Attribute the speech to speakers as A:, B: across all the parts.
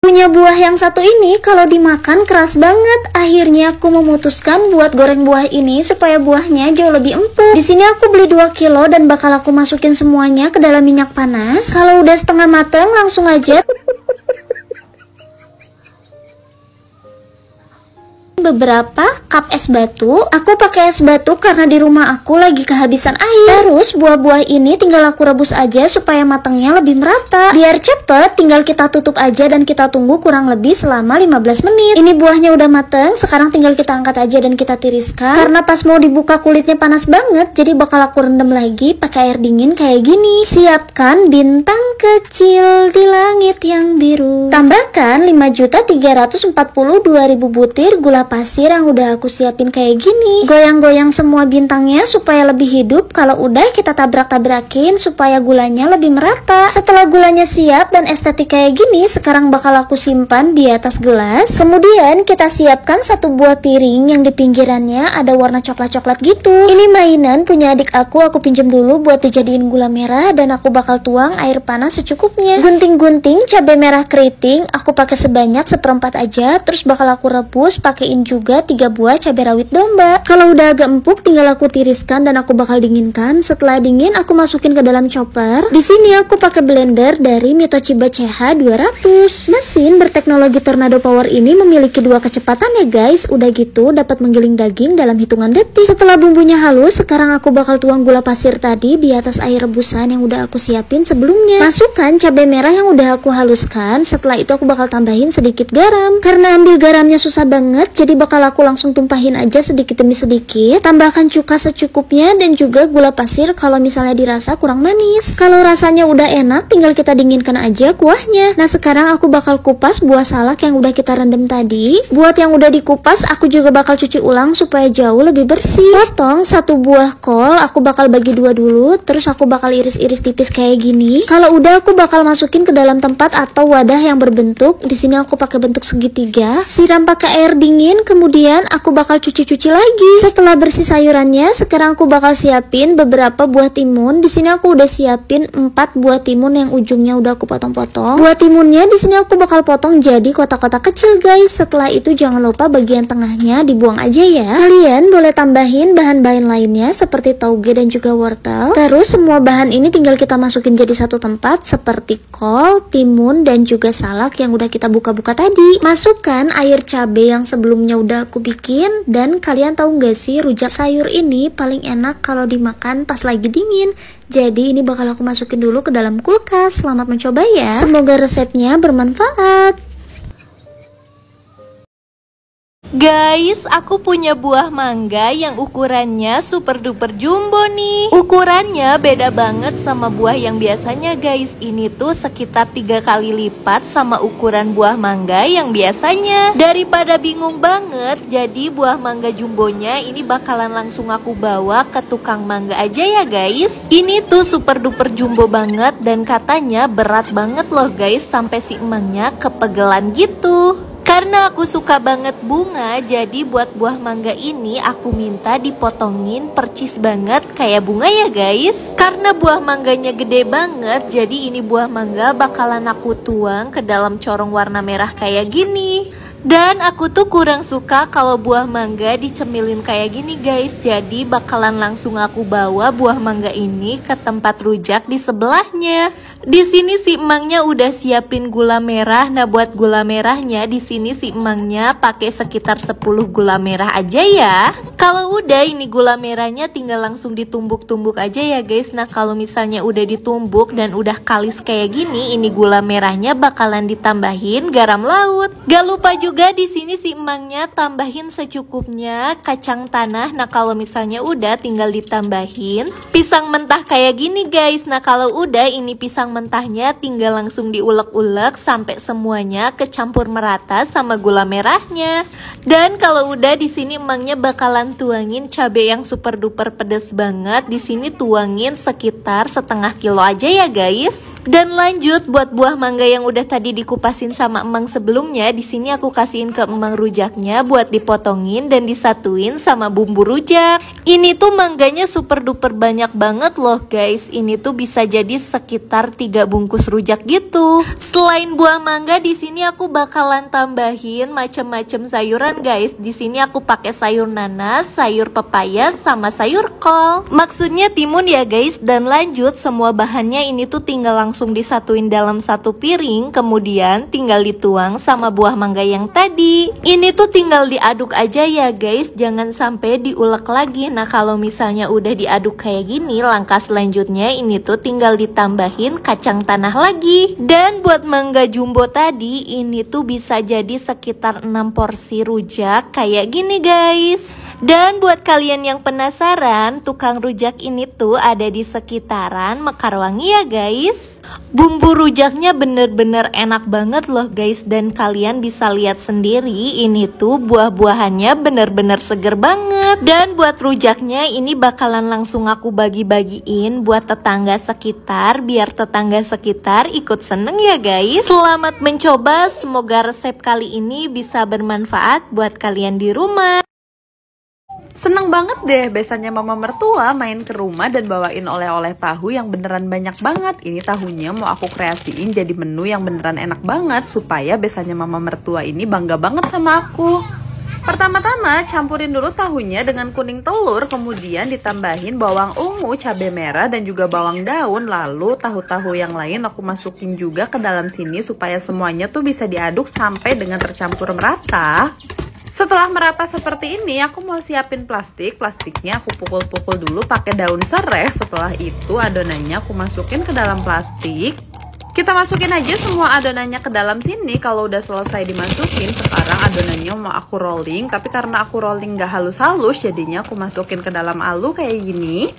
A: Punya buah yang satu ini kalau dimakan keras banget. Akhirnya aku memutuskan buat goreng buah ini supaya buahnya jauh lebih empuk. Di sini aku beli 2 kilo dan bakal aku masukin semuanya ke dalam minyak panas. Kalau udah setengah mateng langsung aja beberapa cup es batu. Aku pakai es batu karena di rumah aku lagi kehabisan air. Terus buah-buah ini tinggal aku rebus aja supaya matangnya lebih merata. Biar cepet, tinggal kita tutup aja dan kita tunggu kurang lebih selama 15 menit. Ini buahnya udah mateng, sekarang tinggal kita angkat aja dan kita tiriskan. Karena pas mau dibuka kulitnya panas banget, jadi bakal aku rendam lagi pakai air dingin kayak gini. Siapkan bintang kecil di langit yang biru. Tambahkan 5.342.000 butir gula pasir yang udah aku siapin kayak gini. Goyang-goyang semua bintangnya supaya lebih hidup. Kalau udah kita tabrak-tabrakin supaya gulanya lebih merata. Setelah gulanya siap dan estetik kayak gini, sekarang bakal aku simpan di atas gelas. Kemudian kita siapkan satu buah piring yang di pinggirannya ada warna coklat-coklat gitu. Ini mainan punya adik aku pinjam dulu buat dijadiin gula merah dan aku bakal tuang air panas secukupnya. Gunting-gunting cabai merah keriting aku pakai sebanyak 1/4 aja, terus bakal aku rebus pakein juga 3 buah cabai rawit domba. Kalau udah agak empuk tinggal aku tiriskan dan aku bakal dinginkan. Setelah dingin aku masukin ke dalam chopper. Di sini aku pakai blender dari Mitochiba CH200. Mesin berteknologi Tornado Power ini memiliki 2 kecepatan ya guys. Udah gitu dapat menggiling daging dalam hitungan detik. Setelah bumbunya halus, sekarang aku bakal tuang gula pasir tadi di atas air rebusan yang udah aku siapin sebelumnya. Masukkan cabai merah yang udah aku haluskan. Setelah itu aku bakal tambahin sedikit garam. Karena ambil garamnya susah banget, jadi bakal aku langsung tumpahin aja sedikit demi sedikit. Tambahkan cuka secukupnya dan juga gula pasir kalau misalnya dirasa kurang manis. Kalau rasanya udah enak, tinggal kita dinginkan aja kuahnya. Nah sekarang aku bakal kupas buah salak yang udah kita rendam tadi. Buat yang udah dikupas, aku juga bakal cuci ulang supaya jauh lebih bersih. Potong 1 buah kol, aku bakal bagi 2 dulu. Terus aku bakal iris-iris tipis kayak gini. Kalau udah aku bakal masukin ke dalam tempat atau wadah yang berbentuk. Di sini aku pakai bentuk segitiga. Siram pakai air dingin. Kemudian aku bakal cuci-cuci lagi. Setelah bersih sayurannya, sekarang aku bakal siapin beberapa buah timun. Di sini aku udah siapin 4 buah timun yang ujungnya udah aku potong-potong. Buah timunnya di sini aku bakal potong jadi kotak-kotak kecil guys. Setelah itu jangan lupa bagian tengahnya dibuang aja ya. Kalian boleh tambahin bahan-bahan lainnya seperti tauge dan juga wortel. Terus semua bahan ini tinggal kita masukin jadi satu tempat seperti kol, timun dan juga salak yang udah kita buka-buka tadi. Masukkan air cabai yang sebelumnya udah aku bikin. Dan kalian tahu gak sih, rujak sayur ini paling enak kalau dimakan pas lagi dingin. Jadi ini bakal aku masukin dulu ke dalam kulkas. Selamat mencoba ya. Semoga resepnya bermanfaat.
B: Guys, aku punya buah mangga yang ukurannya super duper jumbo nih. Ukurannya beda banget sama buah yang biasanya guys. Ini tuh sekitar 3 kali lipat sama ukuran buah mangga yang biasanya. Daripada bingung banget, jadi buah mangga jumbonya ini bakalan langsung aku bawa ke tukang mangga aja ya guys. Ini tuh super duper jumbo banget dan katanya berat banget loh guys. Sampai si emangnya kepegelan gitu. Karena aku suka banget bunga, jadi buat buah mangga ini aku minta dipotongin percis banget kayak bunga ya guys. Karena buah mangganya gede banget, jadi ini buah mangga bakalan aku tuang ke dalam corong warna merah kayak gini. Dan aku tuh kurang suka kalau buah mangga dicemilin kayak gini guys. Jadi bakalan langsung aku bawa buah mangga ini ke tempat rujak di sebelahnya. Di sini si emangnya udah siapin gula merah. Nah buat gula merahnya di sini si emangnya pakai sekitar 10 gula merah aja ya. Kalau udah ini gula merahnya tinggal langsung ditumbuk-tumbuk aja ya guys. Nah kalau misalnya udah ditumbuk dan udah kalis kayak gini, ini gula merahnya bakalan ditambahin garam laut. Gak lupa juga di sini si emangnya tambahin secukupnya kacang tanah. Nah kalau misalnya udah tinggal ditambahin pisang mentah kayak gini guys. Nah kalau udah ini pisang mentahnya tinggal langsung diulek-ulek sampai semuanya kecampur merata sama gula merahnya. Dan kalau udah di sini emangnya bakalan tuangin cabai yang super duper pedas banget. Di sini tuangin sekitar setengah kilo aja ya guys. Dan lanjut buat buah mangga yang udah tadi dikupasin sama emang sebelumnya, di sini aku kasih kasihin ke emang rujaknya buat dipotongin dan disatuin sama bumbu rujak. Ini tuh mangganya super duper banyak banget loh guys. Ini tuh bisa jadi sekitar 3 bungkus rujak gitu. Selain buah mangga, di sini aku bakalan tambahin macam-macam sayuran guys. Di sini aku pakai sayur nanas, sayur pepaya, sama sayur kol. Maksudnya timun ya guys. Dan lanjut, semua bahannya ini tuh tinggal langsung disatuin dalam satu piring, kemudian tinggal dituang sama buah mangga yang tadi. Ini tuh tinggal diaduk aja ya guys, jangan sampai diulek lagi. Nah kalau misalnya udah diaduk kayak gini, langkah selanjutnya ini tuh tinggal ditambahin kacang tanah lagi. Dan buat mangga jumbo tadi, ini tuh bisa jadi sekitar 6 porsi rujak kayak gini guys. Dan buat kalian yang penasaran, tukang rujak ini tuh ada di sekitaran Mekarwangi ya guys. Bumbu rujaknya bener-bener enak banget loh guys. Dan kalian bisa lihat sendiri, ini tuh buah-buahannya bener-bener seger banget. Dan buat rujaknya ini bakalan langsung aku bagi-bagiin buat tetangga sekitar, biar tetangga sekitar ikut seneng ya guys. Selamat mencoba, semoga resep kali ini bisa bermanfaat buat kalian di rumah.
C: Seneng banget deh, biasanya mama mertua main ke rumah dan bawain oleh-oleh tahu yang beneran banyak banget. Ini tahunya mau aku kreasiin jadi menu yang beneran enak banget, supaya biasanya mama mertua ini bangga banget sama aku. Pertama-tama campurin dulu tahunya dengan kuning telur, kemudian ditambahin bawang ungu, cabai merah, dan juga bawang daun. Lalu tahu-tahu yang lain aku masukin juga ke dalam sini supaya semuanya tuh bisa diaduk sampai dengan tercampur merata. Setelah merata seperti ini, aku mau siapin plastik. Plastiknya aku pukul-pukul dulu pakai daun serai. Setelah itu adonannya aku masukin ke dalam plastik. Kita masukin aja semua adonannya ke dalam sini. Kalau udah selesai dimasukin, sekarang adonannya mau aku rolling. Tapi karena aku rolling gak halus-halus, jadinya aku masukin ke dalam alu kayak gini.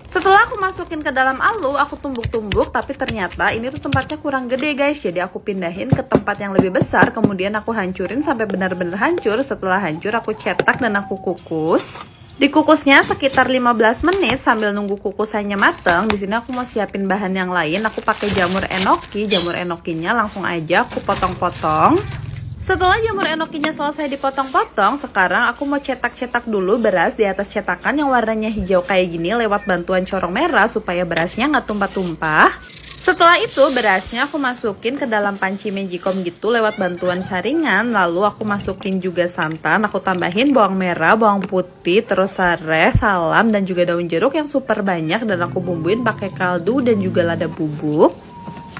C: Setelah aku masukin ke dalam alu, aku tumbuk-tumbuk, tapi ternyata ini tuh tempatnya kurang gede guys. Jadi aku pindahin ke tempat yang lebih besar, kemudian aku hancurin sampai benar-benar hancur. Setelah hancur aku cetak dan aku kukus. Dikukusnya sekitar 15 menit sambil nunggu kukusannya mateng. Di sini aku mau siapin bahan yang lain. Aku pakai jamur enoki. Jamur enokinya langsung aja aku potong-potong. Setelah jamur enokinya selesai dipotong-potong, sekarang aku mau cetak-cetak dulu beras di atas cetakan yang warnanya hijau kayak gini lewat bantuan corong merah supaya berasnya nggak tumpah-tumpah. Setelah itu berasnya aku masukin ke dalam panci magicom gitu lewat bantuan saringan. Lalu aku masukin juga santan, aku tambahin bawang merah, bawang putih, terus serai, salam, dan juga daun jeruk yang super banyak. Dan aku bumbuin pakai kaldu dan juga lada bubuk.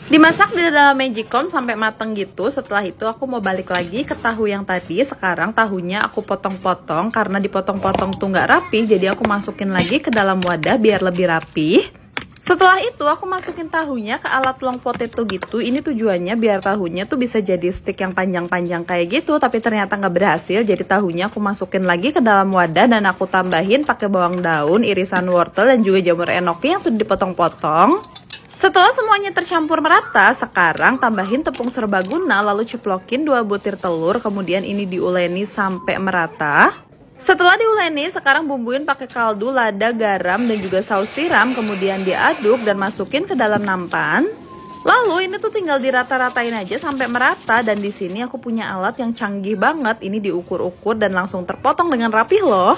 C: Dimasak di dalam magicom sampai mateng gitu. Setelah itu aku mau balik lagi ke tahu yang tadi. Sekarang tahunya aku potong-potong. Karena dipotong-potong tuh nggak rapi, jadi aku masukin lagi ke dalam wadah biar lebih rapi. Setelah itu aku masukin tahunya ke alat long potato gitu. Ini tujuannya biar tahunya tuh bisa jadi stick yang panjang-panjang kayak gitu. Tapi ternyata nggak berhasil. Jadi tahunya aku masukin lagi ke dalam wadah dan aku tambahin pakai bawang daun, irisan wortel, dan juga jamur enoki yang sudah dipotong-potong. Setelah semuanya tercampur merata, sekarang tambahin tepung serbaguna, lalu ceplokin 2 butir telur, kemudian ini diuleni sampai merata. Setelah diuleni, sekarang bumbuin pakai kaldu, lada, garam, dan juga saus tiram, kemudian diaduk dan masukin ke dalam nampan. Lalu ini tuh tinggal dirata-ratain aja sampai merata. Dan di sini aku punya alat yang canggih banget, ini diukur-ukur dan langsung terpotong dengan rapih loh.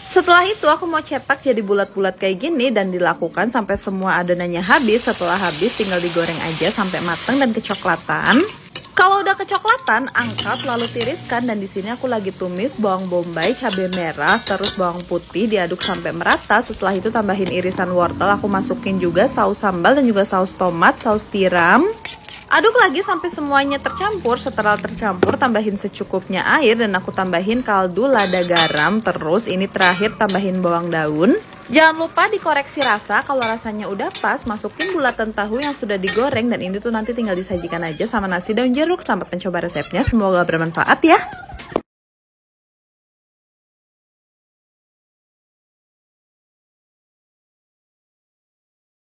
C: Setelah itu aku mau cetak jadi bulat-bulat kayak gini dan dilakukan sampai semua adonannya habis. Setelah habis tinggal digoreng aja sampai matang dan kecoklatan. Kalau udah kecoklatan, angkat lalu tiriskan. Dan di sini aku lagi tumis bawang bombay, cabai merah, terus bawang putih, diaduk sampai merata. Setelah itu tambahin irisan wortel, aku masukin juga saus sambal dan juga saus tomat, saus tiram. Aduk lagi sampai semuanya tercampur. Setelah tercampur, tambahin secukupnya air dan aku tambahin kaldu, lada, garam. Terus ini terakhir tambahin bawang daun. Jangan lupa dikoreksi rasa. Kalau rasanya udah pas, masukin bulatan tahu yang sudah digoreng. Dan ini tuh nanti tinggal disajikan aja sama nasi daun jeruk. Selamat mencoba resepnya, semoga bermanfaat ya.